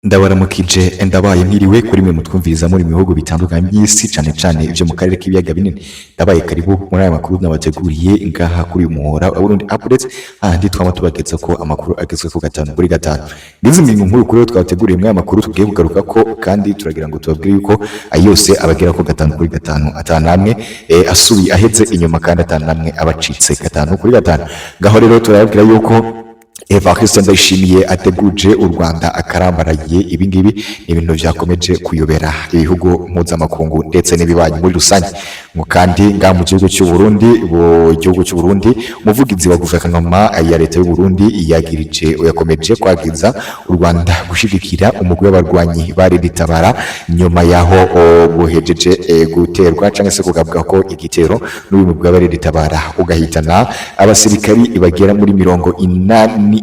Ndabaramukije ndabaye mpiriwe kuri mwe mutwumviriza muri bihugu bitandukanye by'isi cyane cyane ivyo mu karere k'ibiyaga binini. Ndabaye karibu muri aya makuru nabateguriye ngaha kuri uyu muhora wa Burundi Updates, ahandi twama tubageza ko amakuru agezweho gatanu kuri gatanu. Nizi ngingo nkuru kuri twabateguriye muri aya makuru tugiye kugaruka ko, kandi turagira ngo tubabwire yuko ayose abagera ko gatanu kuri gatanu atanamwe asubiye aheze inyuma, kandi atanamwe abacitse gatanu kuri gatanu. Ngaho rero turababwira yuko Evariste Ndayishimiye ateguje u Rwanda akarambaraye. Ibingibi ni ibintu vyakomeje kuyobera ibihugu mpuzamakungu ndetse n'ibibanyi muri rusange. Kandi nga mu gihugu cy'u Burundi umuvugizi wa guverinoma ya leta y'u Burundi yakomeje kwagiza u Rwanda gushigikira umugwi w'abarwanyi bari ritabara nyuma yaho buhejeje guterwa canke se kugabwa ko igitero n'uyu mugwi w'abari ritabara ugahitana abasirikari bagera muri 80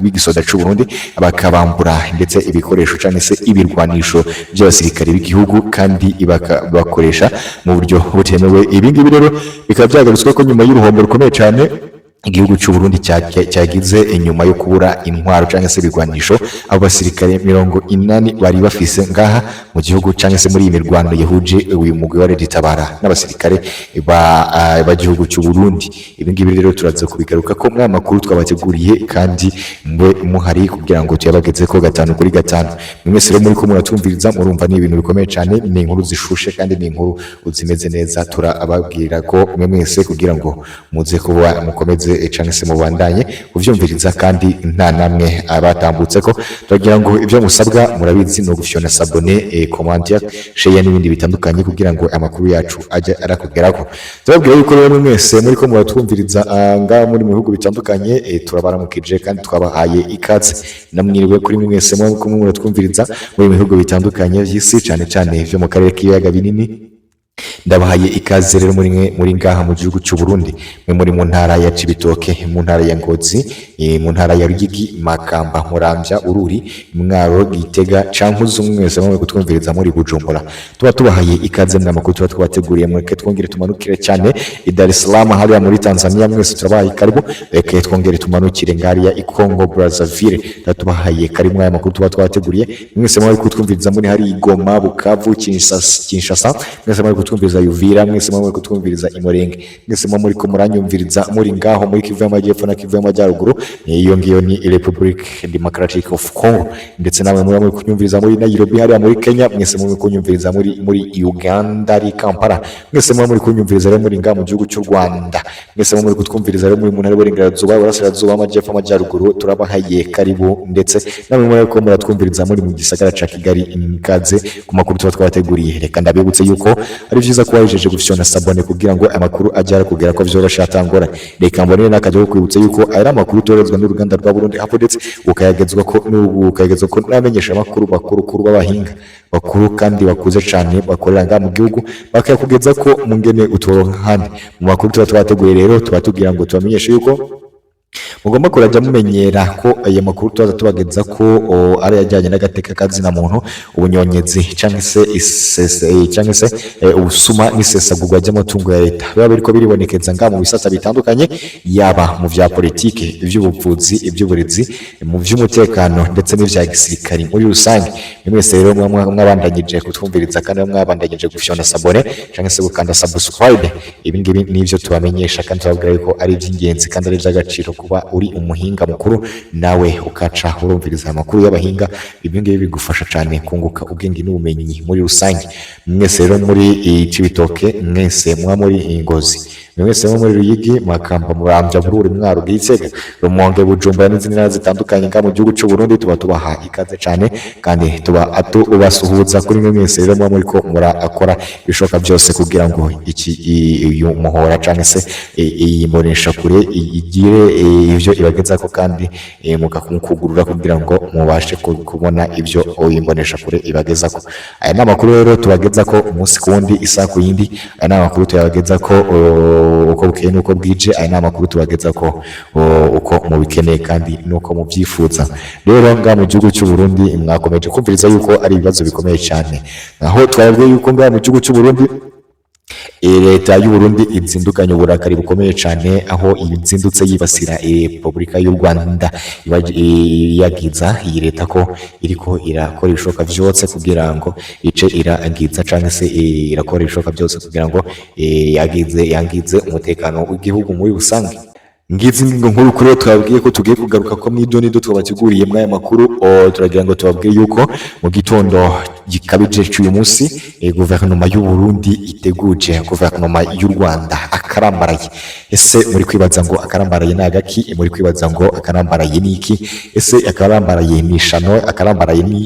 w'igisoda cy'u Burundi, bakabambura ndetse ibikoresho cyane se ibirwanisho by'abasirikare b'igihugu, kandi bakoresha mu buryo butemewe. Ibingibi rero bikaba byagarutswe ko nyuma y'uruhombo rukomeye cyane igihugu cy'u Burundi cyagize inyuma yo kubura intwaro cyangwa se ibigwanisho abo basirikare 80 bari bafise ngaha mu gihugu cyangwa se muri iyi mirwano yahuje uyu mugwi wa ritabara n'abasirikare ba gihugu cy'u Burundi. Ibingibi rero turaza kubigaruka ko muri amakuru twabateguriye, kandi mwe muhari kugira ngo tuyabageze ko gatanu kuri gatanu. Mwese rero muri ko muratumviriza murumva ni ibintu bikomeye cyane, ni inkuru zishushe kandi ni inkuru zimeze neza. Turababwira ko mwe mwese kugira ngo muze kuba mukomeze cyane se mubandanye uvyumviriza, kandi nta namwe abatambutse ko turagira ngo ibyo musabwa murabizi no gufyona sabone, commentaire, share n'ibindi bitandukanye kugira ngo amakuru yacu aje arakugeraho. Turababwira yuko rero mwese muri ko muratwumviriza nga muri mu bihugu bitandukanye, turabaramukije kandi twabahaye ikaze. Namwiriwe kuri mwese muri ko muratwumviriza muri mu bihugu bitandukanye by'isi cyane cyane byo mu karere k'ibiyaga binini. Ndabahaye ikaze rero muri ngaha mu gihugu cy'u Burundi, mwe muri mu ntara ya Cibitoke, mu ntara ya Ngozi, mu ntara ya Ruyigi, Makamba, Muramvya, Ururi, Mwaro, Gitega, Cankuzo. Mwese mwe kutwumviriza muri Bujumbura, tubahaye ikaze mu makuru twabateguriye. Mweke twongere tumanukire cyane i Dar es Salaam hariya muri Tanzania. Mwese turabahaye karibu. Reke twongere tumanukire ngariya i Congo Brazzaville, tubahaye karibu mu makuru twabateguriye. Mwese mwe kutwumviriza muri hari Goma, Bukavu, Kinshasa. Mwese mwe kutwumviriza Uvira, mwese mwe kutwumviriza Imurenge, mwese mwe muri ko muranyumviriza muri ngaho muri Kivu y'Amajyepfo na Kivu y'Amajyaruguru, iyo ngiyo ni Republic Democratic of Congo, ndetse namwe muri kunyumviriza muri Nairobi hariya muri Kenya. Mwese mwe kunyumviriza muri Uganda ari Kampala. Mwese mwe muri kunyumviriza rero muri ngaho mu gihugu cy'u Rwanda. Mwese mwe muri kutwumviriza rero muri ntara y'Iburengerazuba, Burasirazuba, Amajyepfo, Amajyaruguru. Turabahaye karibu, ndetse namwe muri ko muratwumviriza muri mu gisagara ca Kigali. Ikaze ku makuru twabateguriye. Reka ndabibutse yuko ari vyiza kuba wijeje gufyona sabone kugira ngo amakuru ajya kugera ko vyorosha atangora. Reka mbonere n'akajya kwibutsa yuko ari amakuru torezwa n'uruganda rwa Burundi Updates, ukayagezwa ko n'abamenyesha amakuru bakuru b'abahinga bakuru kandi bakuze cyane bakorera nga mu gihugu, bakayakugeza ko mu ngene utoroha handi mu makuru twabateguriye. Rero tubatubwira ngo tubamenyeshe yuko mugomba kurajya mumenyera ko aya makuru tuza tubageza ko ari yajyanye n'agateka kazina muntu, ubunyonyezi cyangwa se ubusuma n'isesagurwa ry'amatungo ya leta biba biriko biribonekeza nga mu bisata bitandukanye, yaba mu vya politike, ivy'ubuvuzi, ivy'uburezi, mu vy'umutekano ndetse n'ivya gisirikari muri rusange. Mwese rero mwabandanyije kutwumviriza kandi mwabandanyije gufyona sabone cyangwa se gukanda subscribe. Ibingibi nivyo tubamenyesha kandi tubabwira ko ari iby'ingenzi kandi ari iby'agaciro kuba uri umuhinga mukuru nawe ukaca urumviriza amakuru y'abahinga. Ibingibi bigufasha cyane kunguka ubwenge n'ubumenyi muri rusange. Mwese rero muri Cibitoke, mwese muri Ngozi, mwese muri Ruyigi, Makamba, Muramvya, Bururi, Mwaro, Gitega, Rumonge, Bujumbura n'izindi ntara zitandukanye nga mu gihugu cy'u Burundi. Tubaha ikaze cyane kandi ubasuhuza kuri mwese rero muri ko murakora ibishoboka byose kugira ngo uyu muhora cyangwa se iyi mbonesha kure igire ivyo ibageza ko, kandi mukakugurura kugira ngo mubashe kubona ivyo imbonesha kure ibageza ko. Aya n'amakuru rero tubageza ko umunsi kundi, isa ku yindi. Aya n'amakuru tuyabageza ko uko bukeye nuko bwije. Aya n'amakuru tubageza ko uko mubikeneye kandi nuko mubyifuza. Rero nga mu gihugu cy'u Burundi mwakomeje kumviriza yuko ari ibibazo bikomeye cyane, aho twabwiye yuko nga mu gihugu cy'u Burundi leta y'u Burundi izindukanye uburakari bukomeye cyane aho izindutse yibasira Repubulika y'u Rwanda yagiza iyi leta ko iriko irakora ibishoboka byose kugira ngo ice iragiza cyangwa se irakora ibishoboka byose kugira ngo yangize umutekano w'igihugu muri rusange. Ngizi ngo nkuru kuri twabwiye ko tugiye kugaruka ko mwidonido twabateguriye mwaya makuru turagira ngo tubabwiye yuko mu gitondo gikabije cy'uyu munsi guverinoma y'u Burundi iteguje guverinoma y'u Rwanda akarambaraye. Ese muri kwibaza ngo akarambaraye ni agaki? Muri kwibaza ngo akarambaraye ni iki? Ese akarambaraye ni ishano? Akarambaraye ni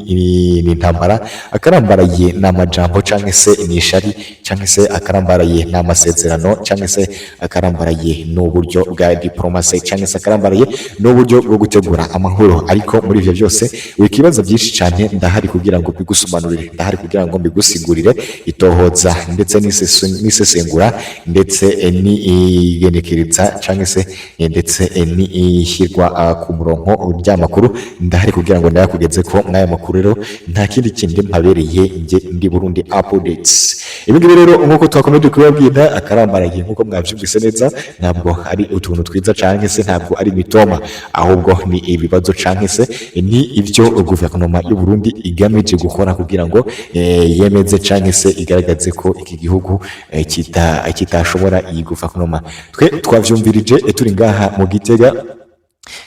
intambara? Akarambaraye ni amajambo cyangwa se ni ishari? Cyangwa se akarambaraye ni amasezerano? Cyangwa se akarambaraye ni uburyo bwa diplomasi? Cyangwa se akarambaraye ni uburyo bwo gutegura amahoro? Ariko muri ivyo byose wikibaza byinshi cyane, ndahari kugira ngo bigusobanurire, ndahari kugira ngo mbigusigurire itohoza ndetse n'isesengura ndetse ni igenekereza cyangwa se ndetse ni ishyirwa ku murongo ry'amakuru. Ndahari kugira ngo ndayakugeze ko mwaya makuru rero nta kindi kindi mpabereye ndi Burundi updates. Ibi ngibi rero nk'uko twakomeje kubabwira akarambaraye nk'uko mwabyumvise neza ntabwo ari utuntu twiza cyangwa se ntabwo ari mitoma, ahubwo ni ibibazo cyangwa se ni ibyo guverinoma y'u Burundi igamije gukora kugira ngo yemeze cyangwa se igaragaze ko iki gihugu kitashobora iyi guverinoma. Twe twavyumvirije turi ngaha mu Gitega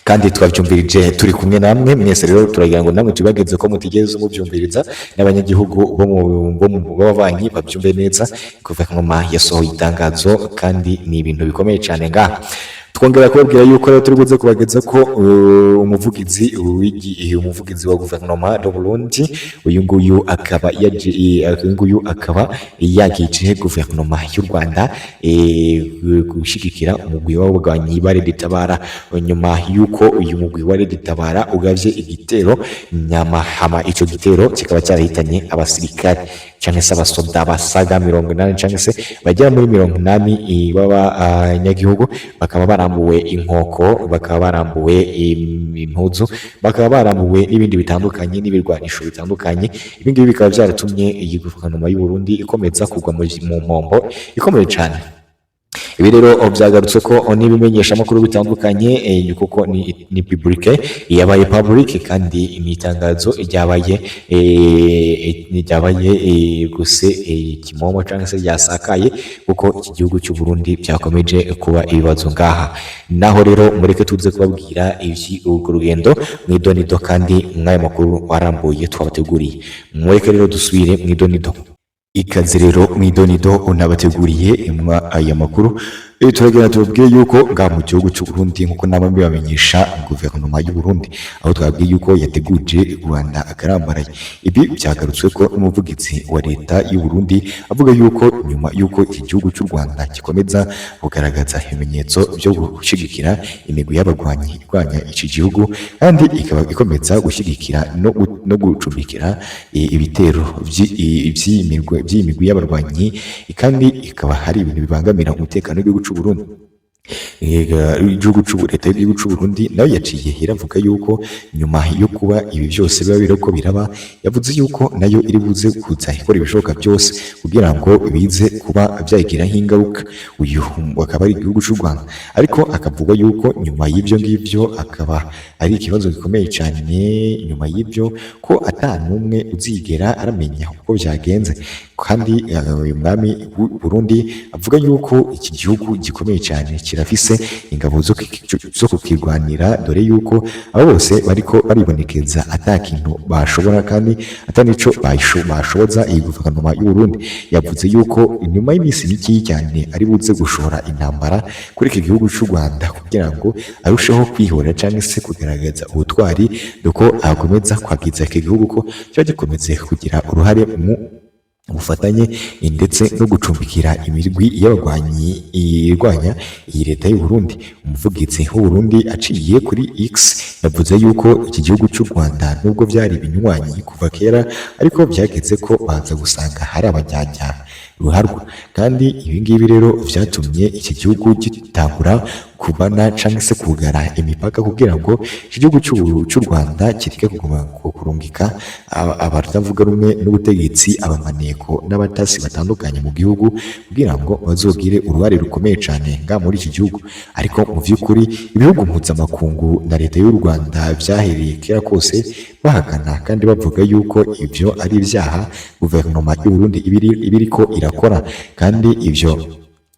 kandi twabyumvirije turi kumwe namwe mwese. Rero turagira ngo namwe tubageze ko mutigeze mubyumviriza n'abanyagihugu bo mu babanyi babyumve neza. Guverinoma yasohoye itangazo kandi ni ibintu bikomeye cyane ngaha. Twongera kubabwira yuko rero turi buze kubageza ko umuvugizi wa guverinoma y'u Burundi uyu nguyu akaba yagije guverinoma y'u Rwanda gushigikira umugwi w'abagwanyi ba Red Tabara nyuma yuko uyu mugwi wa Red Tabara ugavye igitero nyamahama. Ico gitero kikaba cyarahitanye abasirikare cyangwa se abasoda basaga 80 cyangwa se bagera muri 80 b'abanyagihugu, bakaba barambuwe inkoko, bakaba barambuwe impuzu, bakaba barambuwe n'ibindi bitandukanye n'ibirwanisho bitandukanye. Ibi ngibi bikaba byaratumye iyi guverinoma y'u Burundi ikomeza kugwa mu mpombo ikomeye cyane. Ibi rero byagarutse ko n'ibimenyesha amakuru bitandukanye kuko ni publique yabaye public kandi ni itangazo ryabaye guse kimomo cyangwa se ryasakaye kuko iki gihugu cy'u Burundi byakomeje kuba ibibazo ngaha. Naho rero mureke tuze kubabwira urwo rugendo mwidonido kandi mwaya makuru warambuye twabateguriye. Mureke rero dusubire mwidonido. Ikaze rero mwidonido unabateguriye aya makuru. Turagira tubabwiye yuko nga mu gihugu cy'u Burundi nkuko namwe bamenyesha guverinoma y'u Burundi aho twabwiye yuko yateguje Rwanda akarambaraye. Ibi byagarutswe ko umuvugizi wa leta y'u Burundi avuga yuko nyuma yuko iki gihugu cy'u Rwanda gikomeza kugaragaza ibimenyetso byo gushigikira imigwi y'abagwanyi irwanya iki gihugu kandi ikaba ikomeza gushigikira no gucumbikira ibitero by'imigwi y'abarwanyi kandi ikaba hari ibintu bibangamira umutekano w'igihugu Burundi. Igihugu leta y'igihugu cy'u Burundi nayo yaciye iravuga yuko nyuma yo kuba ibi byose biba birako biraba, yavuze yuko nayo iri buze kuza ikora ibishoboka byose kugira ngo bize kuba byagiraho ingaruka. Uyu akaba ari igihugu cy'u Rwanda, ariko akavuga yuko nyuma y'ibyo ngibyo akaba ari ikibazo gikomeye cyane. Nyuma y'ibyo ko atanumwe uzigera aramenya uko byagenze kandi uyu mwami w'u Burundi avuga yuko iki gihugu gikomeye cyane kirafise ingabo zo kukirwanira, dore yuko abo bose bariko baribonekeza atakintu bashobora kandi atanico bashoboza iyi guverinoma y'u Burundi. Yavuze yuko nyuma y'iminsi mike cyane ari buze gushora intambara kuri iki gihugu cy'u Rwanda kugira ngo arusheho kwihora cyangwa se kugaragaza ubutwari duko akomeza kwagiza iki gihugu ko cyo gikomeze kugira uruhare mu ubufatanye ndetse no gucumbikira imirwi y'abagwanyi irwanya iyi leta y'u Burundi. Umuvugizi w'u Burundi aciye kuri X yavuze yuko iki gihugu cy'u Rwanda nubwo byari ibinywanyi kuva kera ariko byageze ko baza gusanga hari abajyajya ruharwa, kandi ibi ngibi rero byatumye iki gihugu gitangura kubana canke se kugara imipaka kugira ngo iki gihugu cy'u Rwanda kireke kuguma kurungika abatavuga rumwe n'ubutegetsi, abamaneko n'abatasi batandukanye mu gihugu kugira ngo bazogire uruhare rukomeye cyane nga muri iki gihugu. Ariko mu vy'ukuri ibihugu mpuzamakungu na leta y'u Rwanda vyahereye kera kose bahakana kandi bavuga yuko ivyo ari ivyaha guverinoma y'u Burundi ibiriko irakora, kandi ivyo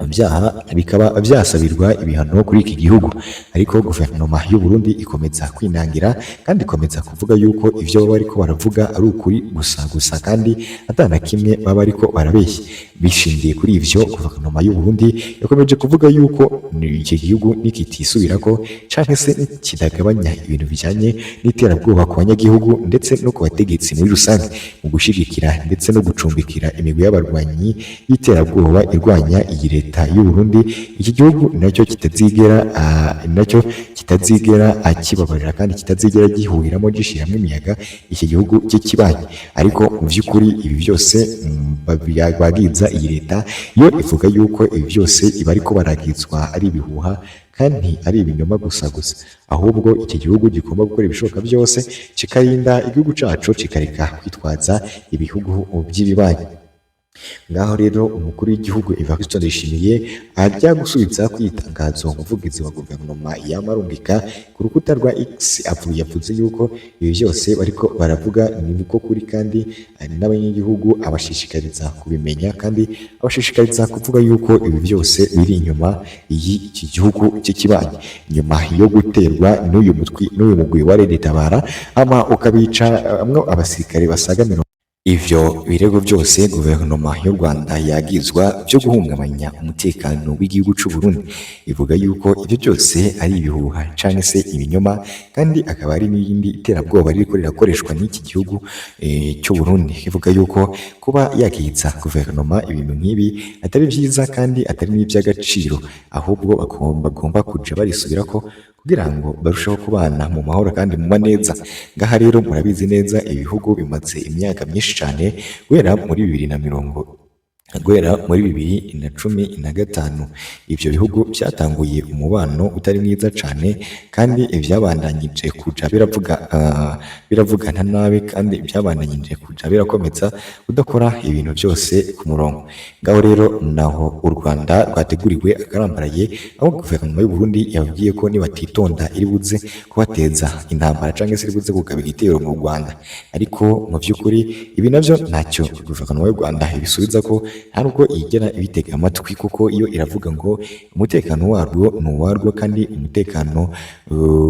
byaha bikaba byasabirwa ibihano kuri iki gihugu. Ariko guverinoma y'u Burundi ikomeza kwinangira kandi ikomeza kuvuga yuko ivyo baba bariko baravuga ari ukuri gusa kandi atana kimwe baba bariko barabeshya. Bishingiye kuri ivyo, guverinoma y'u Burundi yakomeje kuvuga yuko iki gihugu nikitisubirako canke se kidagabanya ibintu bijanye n'iterabwoba ku banyagihugu ndetse no ku bategetsi muri rusange mu gushigikira ndetse no gucumbikira imigwi y'abarwanyi y'iterabwoba irwanya iyi leta y'u Burundi, iki gihugu nacyo kitazigera akibabarira kandi kitazigera gihuriramo gishiramwe imiyaga iki gihugu cy'ikibanye. Ariko mu vy'ukuri ibi byose bagiza iyi leta yo ivuga yuko ibi byose iba ariko baragizwa ari ibihuha kandi ari ibinyoma gusa, ahubwo iki gihugu gikoma gukora ibishoboka byose kikarinda igihugu cacu kikareka kwitwaza ibihugu by'ibibanyi. Ngaho rero umukuru w'igihugu Evariste Ndayishimiye ajya gusubiza kwitangazo umuvugizi wa guverinoma yamarungika ku rukuta rwa X yavuze yuko ibi byose bariko baravuga ni ko kuri, kandi n'abanyagihugu abashishikariza kubimenya kandi abashishikariza kuvuga yuko ibi byose biri inyuma y'iki gihugu cy'ikibanye, nyuma yo guterwa n'uyu mugwi wa Red Tabara ama ukabica abasirikare basaga ivyo birego byose guverinoma y'u Rwanda yagizwa byo guhungabanya umutekano w'igihugu cy'u Burundi ivuga yuko ibyo byose ari ibihuha canke se ibinyoma, kandi akaba ari n'iyindi iterabwoba ririko rirakoreshwa n'iki gihugu cy'u Burundi. Ivuga yuko kuba yakiza guverinoma ibintu nk'ibi atari byiza kandi atari n'iby'agaciro, ahubwo bagomba kuja barisubirako kugira ngo barusheho kubana mu mahoro kandi mu maneza. Ngaha rero murabizi neza ibihugu bimaze imyaka myinshi cyane guhera muri 2015 ivyo bihugu byatanguye umubano utari mwiza cyane, kandi byabandanyije kuja biravugana nabi, kandi byabandanyije kuja birakomeza kudakora ibintu byose ku murongo. Ngaho rero naho u Rwanda rwateguriwe akarambaraye, aho guverinoma y'u Burundi yabwiye ko nibatitonda iri buze kubateza intambara canke se iri buze kugaba igitero mu Rwanda. Ariko mu vy'ukuri ibi navyo ntacyo guverinoma y'u Rwanda ibisubiza ko ntabwo igera ibitega amatwi, kuko iyo iravuga ngo umutekano warwo ni uwarwo, kandi umutekano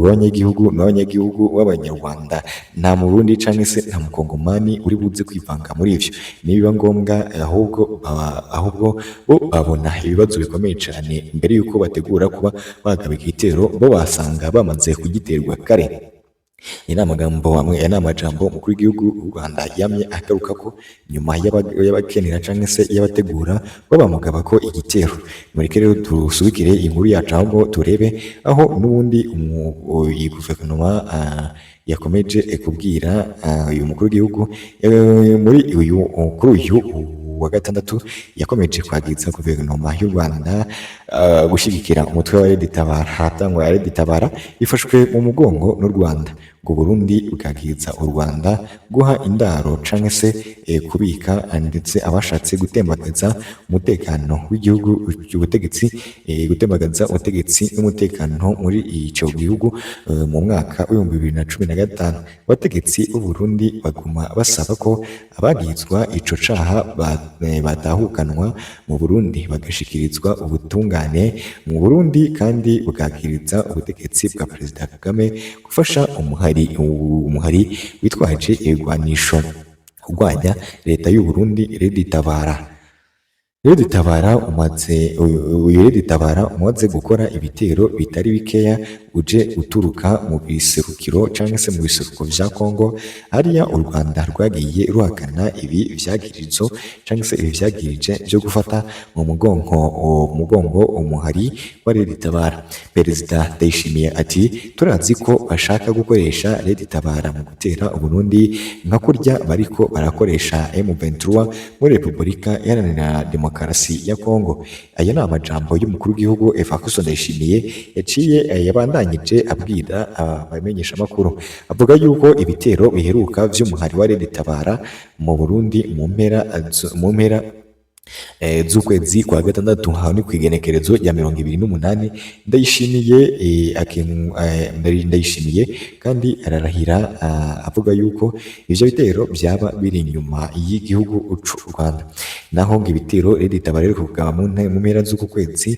w'abanyagihugu w'abanyarwanda nta Murundi canke se nta Mukongomani uri buze kwivanga muri ivyo. Nibiba ngombwa ahubwo bo babona ibibazo bikomeye cyane mbere yuko bategura kuba bagaba igitero, bo basanga bamaze kugiterwa kare. Amajambo umukuru w'igihugu u Rwanda yamye agaruka ko nyuma y'abakenera canke se y'abategura babamugaba ko igitero. Mureke rero dusubikire inkuru yacu ahubwo turebe aho n'ubundi iyi guverinoma yakomeje kubwira uyu mukuru w'igihugu kuri uyu wa gatandatu yakomeje kwagiza guverinoma y'u Rwanda gushyigikira umutwe wa Red Tabara. Hatangwa Red Tabara ifashwe mu mugongo n'u Rwanda, ngo Burundi bwagiza u Rwanda guha indaro canke se kubika ndetse abashatse gutembagaza umutekano w'igihugu, gutembagaza ubutegetsi n'umutekano muri ico gihugu mu mwaka w'ibihumbi 2015. Abategetsi b'u Burundi baguma basaba ko abagizwa ico caha batahukanwa mu Burundi bagashikirizwa ubutungane mu Burundi, kandi bwakiriza ubutegetsi bwa Perezida Kagame gufasha umuhari witwaje ibigwanisho kurwanya leta y'u Burundi Red Tabara. Red Tabara umaze gukora ibitero bitari bikeya uje uturuka mu biserukiro canke se mu biseruko vya Kongo, hariya u Rwanda rwagiye ruhakana ibi vyagirizo canke se ibi vyagirije byo gufata mu mugongo umuhari wa Red Tabara. Perezida Ndayishimiye ati turazi ko bashaka gukoresha Red Tabara mu gutera u Burundi nka kurya bariko barakoresha M23 muri Repubulika Iharanira Demokarasi Demokarasi ya Kongo. Aya ni amajambo y'umukuru w'igihugu Evariste Ndayishimiye yaciye yabandanyije abwira abamenyesha makuru, avuga yuko ibitero biheruka vy'umuhari wa Red Tabara mu Burundi mu mpera z'ukwezi kwa gatandatu aho ni kw'igenekerezo rya 28 Ndayishimiye kandi ararahira avuga yuko ivyo bitero byaba biri inyuma y'igihugu c'u Rwanda. Naho ngo ibitero Red Tabara rero kugaba mu mpera z'uku kwezi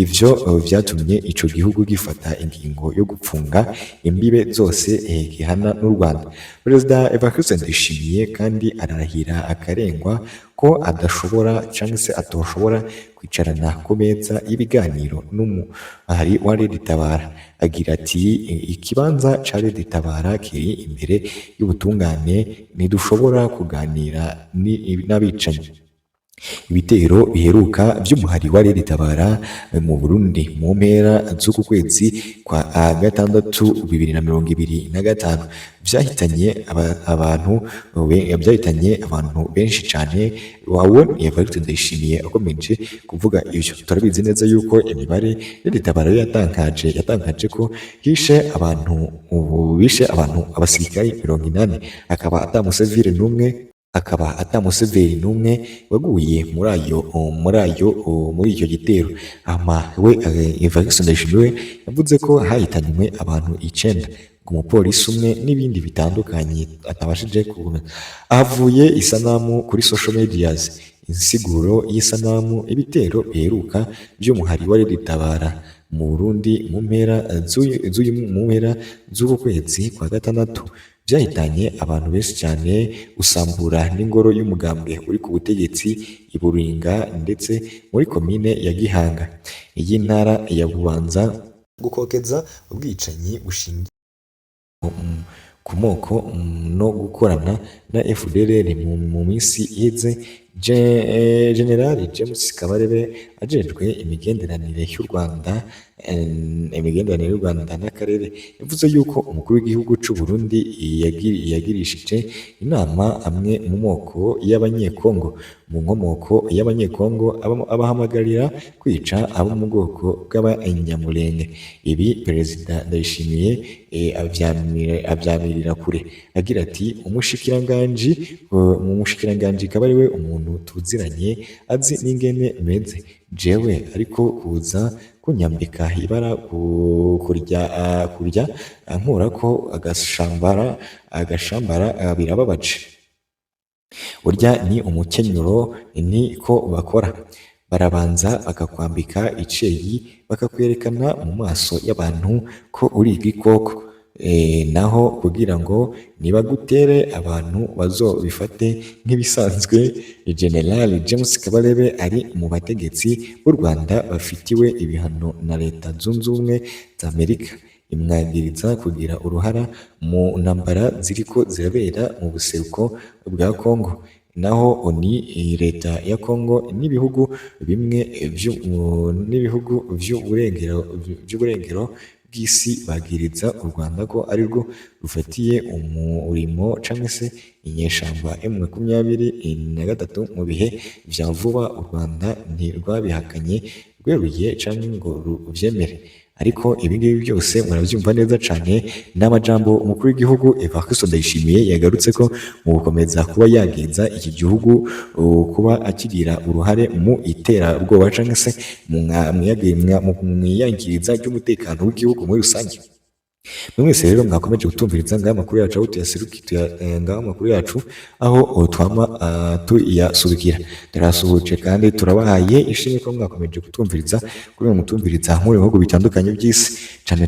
ivyo vyatumye ico gihugu gifata ingingo yo gupfunga imbibe zose gihana n'u Rwanda. Perezida Evariste Ndayishimiye kandi ararahira akarengwa ko adashobora cyangwa se atoshobora kwicarana ku meza y'ibiganiro n'umuhari wa Red Tabara. Agira ati ikibanza ca Red Tabara kiri imbere y'ubutungane, ntidushobora kuganira n'abicanyi. Ibitero biheruka by'umuhari wa Red Tabara mu Burundi mu mpera z'uku kwezi kwa gatandatu 2025 byahitanye abantu benshi cyane. Wawe Evariste Ndayishimiye akomeje kuvuga ivyo. Turabizi neza yuko imibare Red Tabara yatangaje ko bishe abantu abasirikari 80, akaba atamuseveri n'umwe waguye muri icyo gitero. We Evariste Ndayishimiye yavuze ko hahitanywe abantu 9, umupolisi umwe n'ibindi bitandukanye atabashije kubona. Ahavuye isanamu kuri social medias, insiguro y'isanamu ibitero biheruka by'umuhari wa Red Tabara mu Burundi mu mpera z'uku kwezi kwa gatandatu byahitanye abantu benshi cyane, usambura n'ingoro y'umugambwe uri ku butegetsi i Buringa ndetse muri komine ya Gihanga y'intara ya Bubanza, gukokeza ubwicanyi bushingiye ku moko no gukorana na FDLR. Mu minsi iheze General James Kabarebe ajejwe imigenderanire y'u Rwanda n'akarere yavuze yuko umukuru w'igihugu c'u Burundi yagirishije inama amwe mu moko y'abanyekongo, mu nkomoko y'abanyekongo abahamagarira kwica abo mu bwoko bw'abanyamulenge. Ibi Perezida Ndayishimiye avyamirira kure, agira ati umushikiranganji Kabarebe umuntu tuziranye azi n'ingene meze jewe, ariko kuza kunyambika ibara kurya nkurako agashambara birababaje. Urya ni umukenyero, ni ko bakora, barabanza bakakwambika iceyi bakakwerekana mu maso y'abantu ko uri igikoko, naho kugira ngo nibagutere abantu bazobifate nk'ibisanzwe. General James Kabarebe ari mu bategetsi b'u Rwanda bafitiwe ibihano na Leta Zunze Ubumwe za Amerika, imwagiriza kugira uruhara mu ntambara ziriko zirabera mu buseruko bwa Kongo. Naho ni Leta ya Kongo n'ibihugu bimwe vy'uburengero bw'isi bagiriza u Rwanda ko ari rwo rufatiye umurimo canke se inyeshamba M23 mu bihe vya vuba. U Rwanda ntirwabihakanye rweruye canke ngo ruvyemere, ariko ibingibi byose murabyumva neza cane n'amajambo umukuru w'igihugu Evariste Ndayishimiye yagarutse ko mu gukomeza kuba yagenza iki gihugu kuba akigira uruhare mu iterabwoba canke se mu mwiyangiriza ry'umutekano w'igihugu muri rusange. Mwese rero mwakomeje gutumviriza ngaho amakuru yacu aho ngaho amakuru yacu aho twama tuyasubikira. Turasuhuje kandi turabahaye ishimwe ko mwakomeje gutumviriza kuri mutumviriza mu bihugu bitandukanye by'isi, cane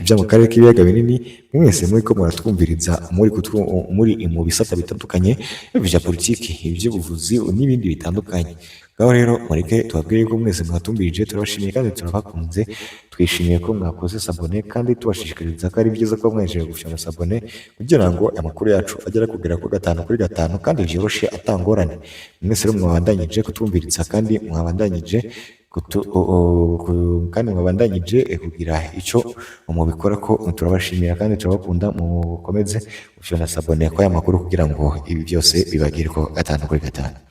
byo mu karere k'ibiyaga binini. Mwese muri ko muratwumviriza muri mu bisata bitandukanye bya politiki, iby'ubuvuzi n'ibindi bitandukanye. Ngaho rero mureke tubabwire ko mwese mwatumbirije, turabashimiye kandi turabakunze. Twishimiye ko mwakoze sabone kandi tubashishikariza ko ari byiza ko mwejeje gufyona sabone kugira ngo amakuru yacu agera kugera ku 5 kuri 5 kandi vyoroshe atangorane. Mwese rero mwabandanyije kutumviriza kandi mwabandanyije kugira ico mubikora ko turabashimira kandi turabakunda. Mukomeze gufyona sabone ko aya makuru kugira ngo ibi byose bibagire ko 5 kuri 5.